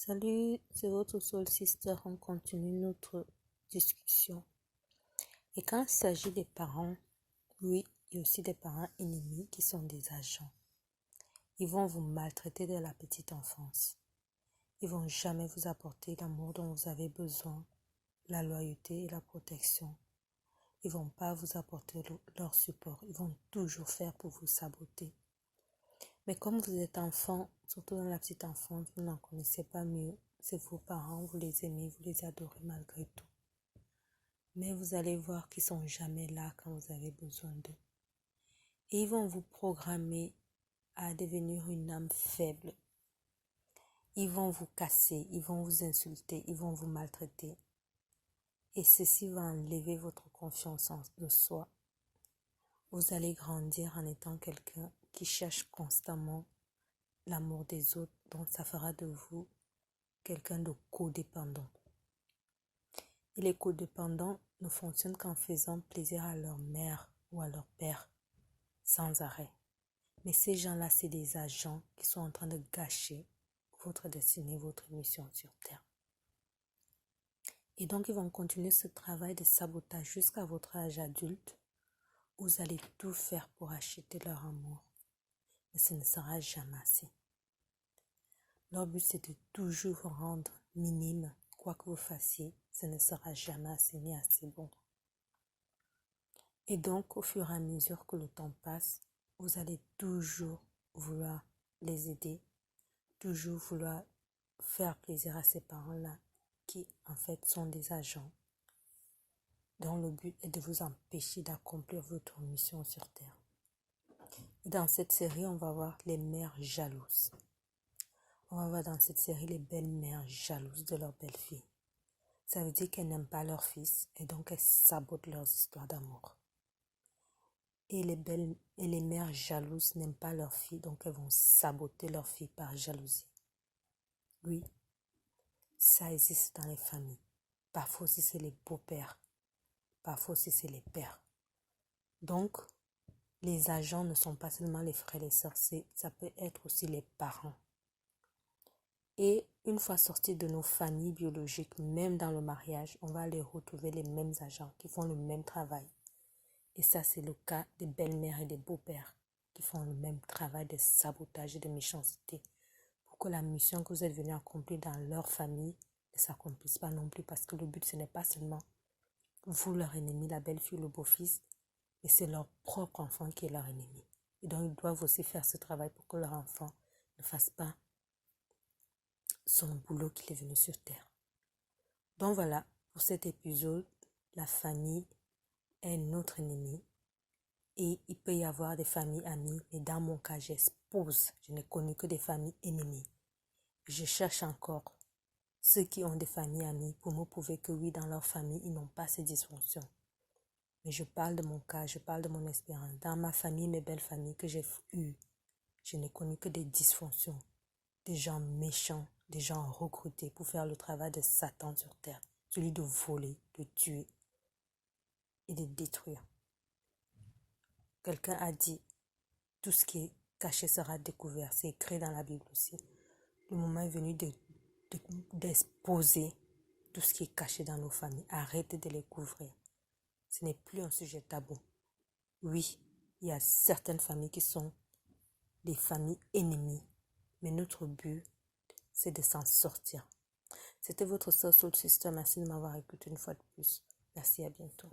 Salut, c'est votre Soul Sister. On continue notre discussion. Et quand il s'agit des parents, oui, il y a aussi des parents ennemis qui sont des agents. Ils vont vous maltraiter dès la petite enfance. Ils vont jamais vous apporter l'amour dont vous avez besoin, la loyauté et la protection. Ils vont pas vous apporter leur support. Ils vont toujours faire pour vous saboter. Mais comme vous êtes enfant, surtout dans la petite enfance, vous n'en connaissez pas mieux. C'est vos parents, vous les aimez, vous les adorez malgré tout. Mais vous allez voir qu'ils ne sont jamais là quand vous avez besoin d'eux. Et ils vont vous programmer à devenir une âme faible. Ils vont vous casser, ils vont vous insulter, ils vont vous maltraiter. Et ceci va enlever votre confiance en soi. Vous allez grandir en étant quelqu'un qui cherche constamment l'amour des autres, donc ça fera de vous quelqu'un de codépendant. Et les codépendants ne fonctionnent qu'en faisant plaisir à leur mère ou à leur père, sans arrêt. Mais ces gens-là, c'est des agents qui sont en train de gâcher votre destinée, votre mission sur Terre. Et donc, ils vont continuer ce travail de sabotage jusqu'à votre âge adulte. Vous allez tout faire pour acheter leur amour. Mais ce ne sera jamais assez. Leur but, c'est de toujours vous rendre minime. Quoi que vous fassiez, ce ne sera jamais assez ni assez bon. Et donc, au fur et à mesure que le temps passe, vous allez toujours vouloir les aider, toujours vouloir faire plaisir à ces parents-là qui, en fait, sont des agents dont le but est de vous empêcher d'accomplir votre mission sur Terre. Et dans cette série, on va voir les mères jalouses. On va voir dans cette série les belles-mères jalouses de leurs belles-filles. Ça veut dire qu'elles n'aiment pas leur fils et donc elles sabotent leurs histoires d'amour. Et les mères jalouses n'aiment pas leurs filles, donc elles vont saboter leurs filles par jalousie. Oui, ça existe dans les familles. Parfois aussi c'est les beaux-pères, parfois aussi c'est les pères. Donc, les agents ne sont pas seulement les frères et les sœurs, ça peut être aussi les parents. Et une fois sortis de nos familles biologiques, même dans le mariage, on va les retrouver les mêmes agents qui font le même travail. Et ça, c'est le cas des belles-mères et des beaux-pères qui font le même travail de sabotage et de méchanceté pour que la mission que vous êtes venu accomplir dans leur famille ne s'accomplisse pas non plus, parce que le but, ce n'est pas seulement vous, leur ennemi, la belle-fille, le beau-fils, mais c'est leur propre enfant qui est leur ennemi. Et donc, ils doivent aussi faire ce travail pour que leur enfant ne fasse pas son boulot qu'il est venu sur Terre. Donc voilà, pour cet épisode, la famille est notre ennemi. Et il peut y avoir des familles amies, mais dans mon cas, j'expose. Je n'ai connu que des familles ennemies. Je cherche encore ceux qui ont des familles amies pour me prouver que oui, dans leur famille, ils n'ont pas ces dysfonctions. Mais je parle de mon cas, je parle de mon expérience. Dans ma famille, mes belles familles que j'ai eues, je n'ai connu que des dysfonctions, des gens méchants, des gens recrutés pour faire le travail de Satan sur terre, celui de voler, de tuer et de détruire. Quelqu'un a dit, tout ce qui est caché sera découvert. C'est écrit dans la Bible aussi. Le moment est venu d'exposer tout ce qui est caché dans nos familles. Arrêtez de les couvrir. Ce n'est plus un sujet tabou. Oui, il y a certaines familles qui sont des familles ennemies. Mais notre but, c'est de s'en sortir. C'était votre Soul Sister. Merci de m'avoir écouté une fois de plus. Merci, à bientôt.